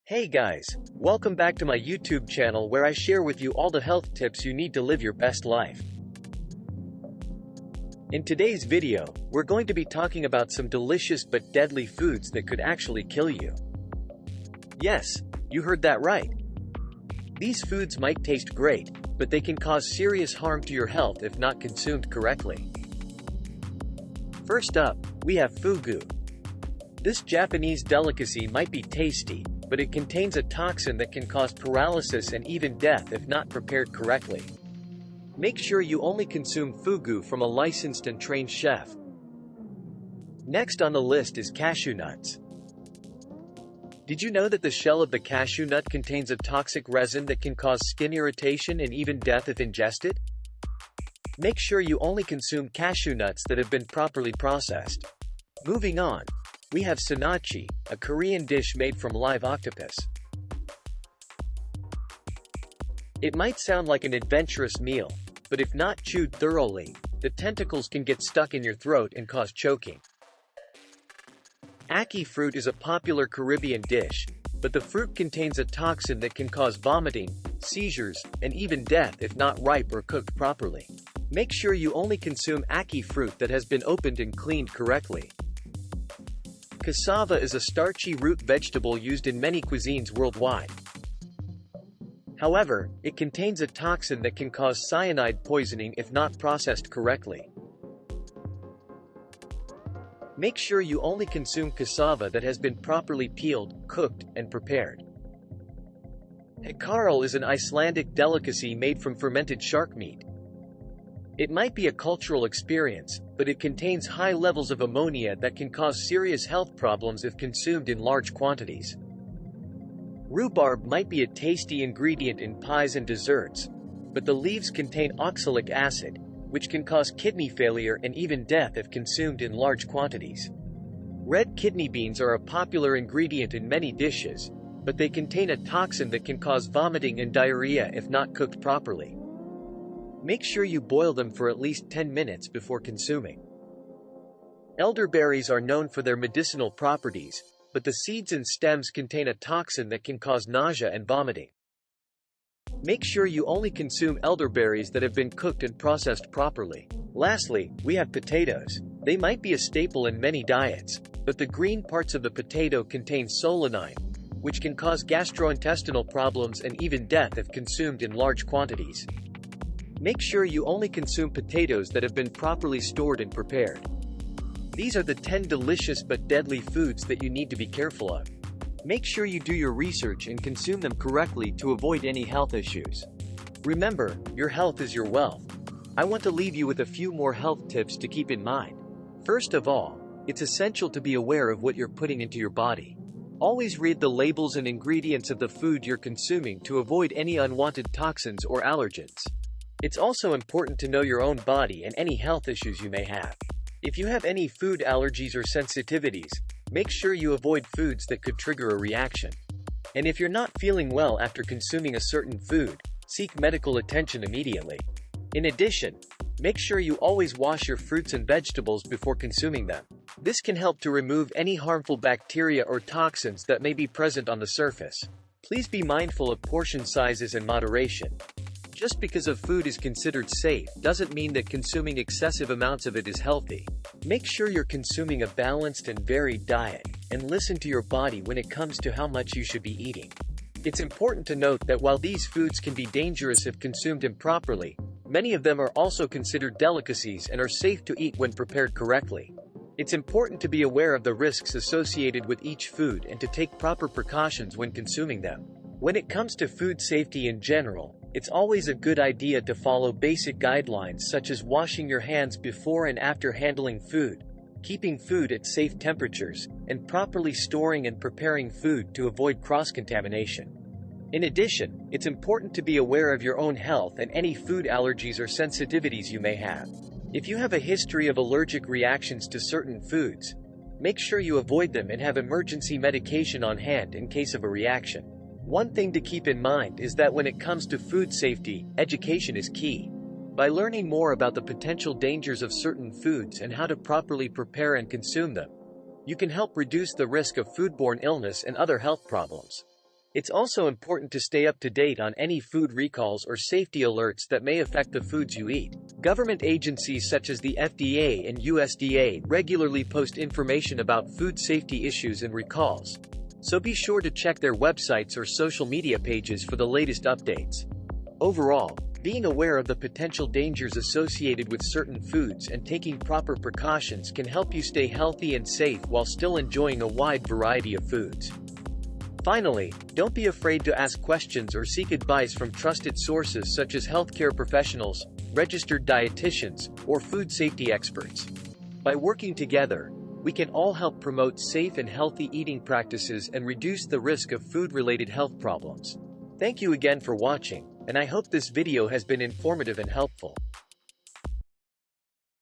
Hey guys, welcome back to my YouTube channel where I share with you all the health tips you need to live your best life. In today's video, we're going to be talking about some delicious but deadly foods that could actually kill you. Yes, you heard that right. These foods might taste great, but they can cause serious harm to your health if not consumed correctly. First up, we have fugu. This Japanese delicacy might be tasty, but it contains a toxin that can cause paralysis and even death if not prepared correctly. Make sure you only consume fugu from a licensed and trained chef. Next on the list is cashew nuts. Did you know that the shell of the cashew nut contains a toxic resin that can cause skin irritation and even death if ingested? Make sure you only consume cashew nuts that have been properly processed. Moving on, we have Sannakji, a Korean dish made from live octopus. It might sound like an adventurous meal, but if not chewed thoroughly, the tentacles can get stuck in your throat and cause choking. Ackee fruit is a popular Caribbean dish, but the fruit contains a toxin that can cause vomiting, seizures, and even death if not ripe or cooked properly. Make sure you only consume ackee fruit that has been opened and cleaned correctly. Cassava is a starchy root vegetable used in many cuisines worldwide. However, it contains a toxin that can cause cyanide poisoning if not processed correctly. Make sure you only consume cassava that has been properly peeled, cooked, and prepared. Hákarl is an Icelandic delicacy made from fermented shark meat. It might be a cultural experience, but it contains high levels of ammonia that can cause serious health problems if consumed in large quantities. Rhubarb might be a tasty ingredient in pies and desserts, but the leaves contain oxalic acid, which can cause kidney failure and even death if consumed in large quantities. Red kidney beans are a popular ingredient in many dishes, but they contain a toxin that can cause vomiting and diarrhea if not cooked properly. Make sure you boil them for at least 10 minutes before consuming. Elderberries are known for their medicinal properties, but the seeds and stems contain a toxin that can cause nausea and vomiting. Make sure you only consume elderberries that have been cooked and processed properly. Lastly, we have potatoes. They might be a staple in many diets, but the green parts of the potato contain solanine, which can cause gastrointestinal problems and even death if consumed in large quantities. Make sure you only consume potatoes that have been properly stored and prepared. These are the 10 delicious but deadly foods that you need to be careful of. Make sure you do your research and consume them correctly to avoid any health issues. Remember, your health is your wealth. I want to leave you with a few more health tips to keep in mind. First of all, it's essential to be aware of what you're putting into your body. Always read the labels and ingredients of the food you're consuming to avoid any unwanted toxins or allergens. It's also important to know your own body and any health issues you may have. If you have any food allergies or sensitivities, make sure you avoid foods that could trigger a reaction. And if you're not feeling well after consuming a certain food, seek medical attention immediately. In addition, make sure you always wash your fruits and vegetables before consuming them. This can help to remove any harmful bacteria or toxins that may be present on the surface. Please be mindful of portion sizes and moderation. Just because a food is considered safe doesn't mean that consuming excessive amounts of it is healthy. Make sure you're consuming a balanced and varied diet, and listen to your body when it comes to how much you should be eating. It's important to note that while these foods can be dangerous if consumed improperly, many of them are also considered delicacies and are safe to eat when prepared correctly. It's important to be aware of the risks associated with each food and to take proper precautions when consuming them. When it comes to food safety in general, it's always a good idea to follow basic guidelines such as washing your hands before and after handling food, keeping food at safe temperatures, and properly storing and preparing food to avoid cross-contamination. In addition, it's important to be aware of your own health and any food allergies or sensitivities you may have. If you have a history of allergic reactions to certain foods, make sure you avoid them and have emergency medication on hand in case of a reaction. One thing to keep in mind is that when it comes to food safety, education is key. By learning more about the potential dangers of certain foods and how to properly prepare and consume them, you can help reduce the risk of foodborne illness and other health problems. It's also important to stay up to date on any food recalls or safety alerts that may affect the foods you eat. Government agencies such as the FDA and USDA regularly post information about food safety issues and recalls, so be sure to check their websites or social media pages for the latest updates. Overall, being aware of the potential dangers associated with certain foods and taking proper precautions can help you stay healthy and safe while still enjoying a wide variety of foods. Finally, don't be afraid to ask questions or seek advice from trusted sources such as healthcare professionals, registered dietitians, or food safety experts. By working together, we can all help promote safe and healthy eating practices and reduce the risk of food-related health problems. Thank you again for watching, and I hope this video has been informative and helpful.